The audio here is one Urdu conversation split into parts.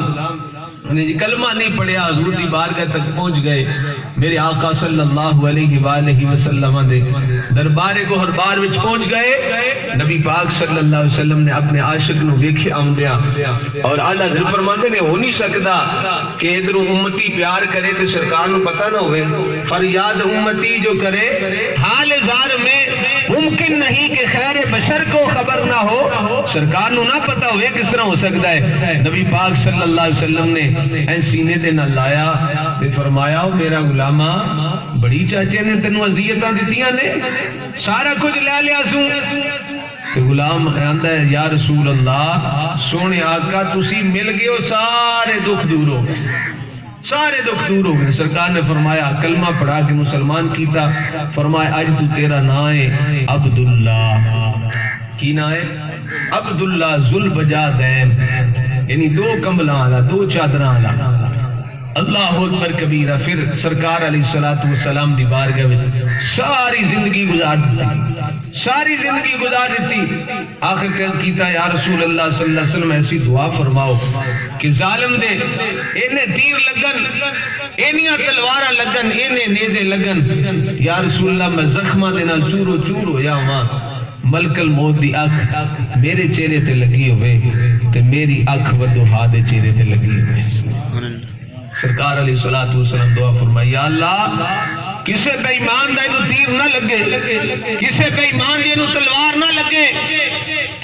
غلام نے کلمہ نہیں پڑھیا حضور دی بارگاہ تک پہنچ گئے. میرے آقا صلی اللہ علیہ وآلہ وسلم دے دربار گوہر بار وچ پہنچ گئے. نبی پاک صلی اللہ علیہ وسلم نے اپنے عاشق نو ویکھے آمدیا اور اعلیٰ حضرت فرماندے نے ہو نہیں سکدا کہ ادھر امتی پیار کرے تے سرکار نو پتہ نہ ہوئے. فریاد امتی جو کرے حال زار میں ممکن نہیں کہ خیر بشر کو خبر نہ ہو, سرکار نو نہ پتہ ہوئے کس طرح ہو سکتا ہے. نبی پاک صلی اللہ علیہ وسلم نے اے سینے تے نہ لایا تے فرمایا میرا غلامہ بڑی چاچے نے تینوں اذیتاں دتیاں نے, سارا کچھ لے لیا سوں. تے غلام آندا ہے یا رسول اللہ سونے آقا تسی مل گئے ہو, سارے دکھ دور ہو گئے, سارے دکھ دور ہو گئے. سرکار نے فرمایا کلمہ پڑھا کے مسلمان کیتا. فرمایا اج تو تیرا نام ہے عبداللہ. کی نام ہے عبداللہ ذوالبجادین, یعنی دو کمبلاں والا, دو چادراں والا. اللہ اکبر کبیرہ. پھر سرکار علیہ السلام دی بارگاہ میں ساری زندگی گزار دیتی, ساری زندگی گزار دیتی. آخر کہت کیتا یا رسول اللہ صلی اللہ علیہ وسلم ایسی دعا فرماؤ کہ ظالم دے انہیں تیر لگن, انہیں تلوارہ لگن, انہیں نیزے لگن. یا رسول اللہ میں زخمہ دینا چورو چور ہو یا وہاں ملک الموت دی اکھ میرے چہرے تے لگی ہوئے تے میری اکھ ودوہا دے چہرے تے لگی ہوئے. سرکار علیہ السلام دعا فرمائی یا اللہ کسے بے ایمان دے نو تیر نہ لگے, کسے بے ایمان دے نو تلوار نہ لگے.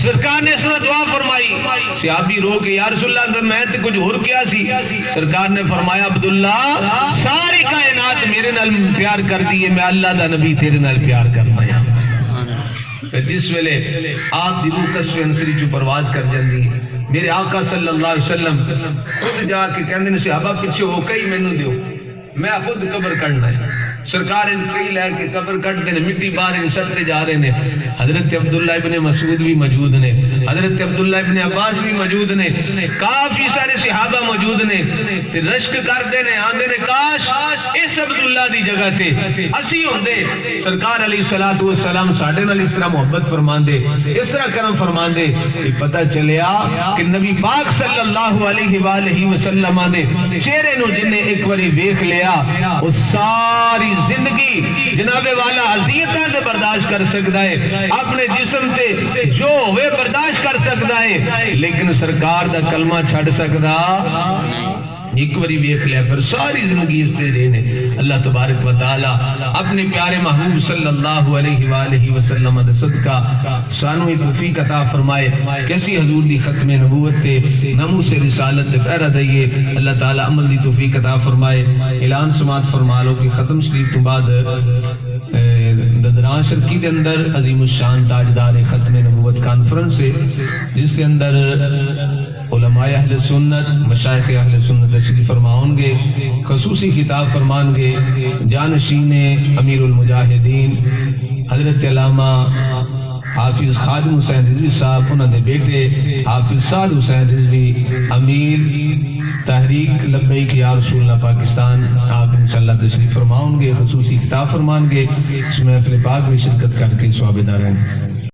سرکار نے اس نے دعا فرمائی. صحابی رو کے یا رسول اللہ میں تے کچھ اور کیا سی. سرکار نے فرمایا عبداللہ ساری کائنات میرے نال پیار کر دیئے, میں اللہ دا نبی تیرے نال پیار کرنا یا. جس ویلے آپ دی روح قصف انصری جو پرواز کر جاندی میرے آقا صلی اللہ علیہ وسلم خود جا کے کہندے نے صحابہ پیچھے ہو کئی مینوں دیو میں خود قبر کرنا ہے. سرکار ان کئی لے کے قبر کٹتے ہیں, مٹی باہر سٹتے جا رہے ہیں. حضرت عبداللہ ابن مسعود بھی موجود نے, حضرت عبداللہ ابن عباس بھی موجود نے, کافی سارے صحابہ موجود نے. رشک کرتے ہیں آندے نے کاش اس عبداللہ دی جگہ تے اسی ہوندے. سرکار علیہ السلام ساڈے نال اس طرح محبت فرماندے, اس طرح کرم فرماندے کہ پتہ چلیا کہ نبی پاک صلی اللہ علیہ وآلہ وسلم دے چہرے نو جن نے ایک باری ویکھ لیا اس ساری زندگی جناب والا اذیتاں تے برداشت کر سکتا ہے, اپنے جسم تے جو ہوئے برداشت کر سکتا ہے, لیکن سرکار دا کلمہ چھڑ سکتا ایک باری ویکھ لیا پھر ساری زندگی اس تے رہنے. اللہ تبارک و تعالی اپنے پیارے محبوب صلی اللہ علیہ وآلہ وسلم دے صدقہ سانو ایک توفیق عطا فرمائے. کیسی حضور دی ختم نبوت تے نمو سے رسالت تے پہرا دئیے. اللہ تعالی عمل دی توفیق عطا فرمائے. اعلان سماعت فرما لو کہ ختم شریف تو بعد ددران شرکی دے اندر عظیم الشان تاجدار ختم نبوت کانفرنس ہے جس کے اندر علماء اہل سنت مشایخ اہل سنت تشریف فرماؤں گے, خصوصی خطاب فرمان گے جانشین امیر المجاہدین حضرت علامہ حافظ خادم حسین رضوی صاحب, انہوں نے بیٹے حافظ سعد حسین رضوی امیر تحریک لبیک یا رسول اللہ پاکستان, آپ انشاءاللہ تشریف فرماؤں گے, خصوصی خطاب فرمان گے. اس محفل پاک میں شرکت کر کے ثواب دار ہیں.